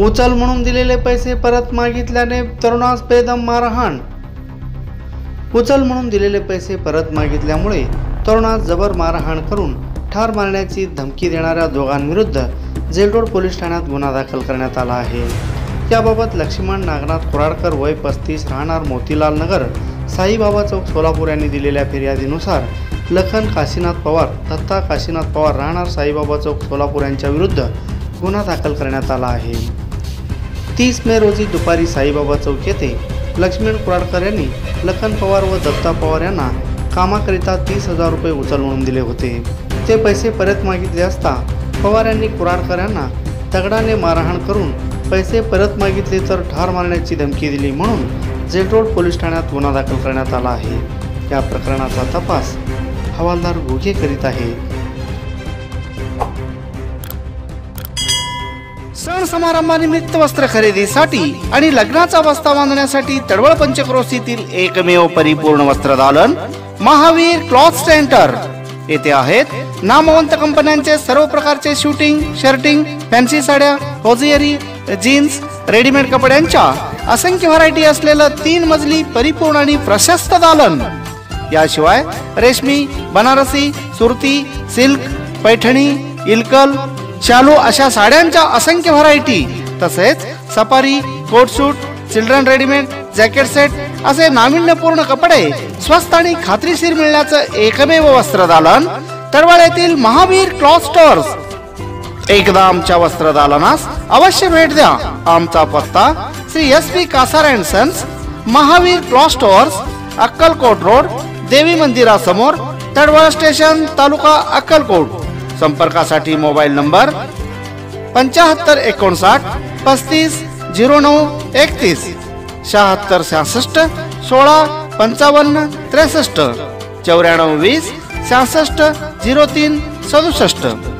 उचल म्हणून दिलेले पैसे परत मागितल्याने तरुणास बेदम मारहाण। उचल म्हणून दिलेले पैसे परत मागितल्यामुळे तरुणास जबर मारहाण करून ठार मारण्याची धमकी देणाऱ्या दोघांविरुद्ध जेलरोड पोलीस ठाण्यात गुन्हा दाखल करण्यात आला आहे। याबाबत लक्ष्मण नागनाथ कुराडकर वय 35 राहणार मोतीलाल नगर साईबाबा चौक सोलापूर यांनी दिलेल्या फिर्यादीनुसार लखन काशीनाथ पवार दत्ता काशीनाथ पवार राहणार साईबाबा चौक सोलापूर यांच्या विरुद्ध गुन्हा दाखल करण्यात आला आहे। 30 मे रोजी दुपारी साईबाबा चौक येथे लक्ष्मण कुराडकर यांनी लखन पवार व दत्ता पवार यांना कामाकरिता 30,000 रुपये उचल म्हणून दिले होते। ते पैसे परत मागितले असता पवार यांनी कुराडकर यांना दगडाने मारहाण करून पैसे परत मागितले तर ठार मारण्याची धमकी दिली म्हणून जेलरोड पोलीस ठाण्यात गुन्हा दाखल करण्यात आला आहे। या प्रकरणाचा तपास हवालदार घोगे करीत आहे। सण समारंभानिमित्त वस्त्र खरेदीसाठी आणि लग्नाचा बस्ता बांधण्यासाठी तडवळ पंचक्रोशीतील एकमेव परिपूर्ण वस्त्रदालन महावीर क्लॉथ सेंटर येथे आहेत। नामवंत कंपन्यांचे सर्व प्रकारचे शूटिंग, शर्टिंग, फॅन्सी साड्या, होजियरी, जीन्स, रेडीमेड कपड्यांच्या असंख्य व्हरायटी असलेलं 3 मजली परिपूर्ण आणि प्रशस्त दालन। याशिवाय रेशमी, बनारसी, सुरती, सिल्क, पैठणी, इल्कल, शालू अशा साड्यांच्या असंख्य व्हरायटी तसेच सफारी, कोट सूट, चिल्ड्रन रेडीमेड, जॅकेट सेट असे नाविन्यपूर्ण कपडे स्वस्त आणि खात्रीशीर मिळण्याचं एकमेव वस्त्रदालन तडवळ येथील महावीर क्लॉथ स्टोअर्स। एकदा आमच्या वस्त्रदालनास अवश्य भेट द्या। आमचा पत्ता Shri SP Kasar and sons, Mahavir cloth stores, Akkalkot road, देवी मंदिरासमोर, तडवळ स्टेशन, तालुका अक्कलकोट। संपर्कासाठी मोबाईल नंबर 7559 35 09 31 76 66 16 55 63 94 20 66 03 67।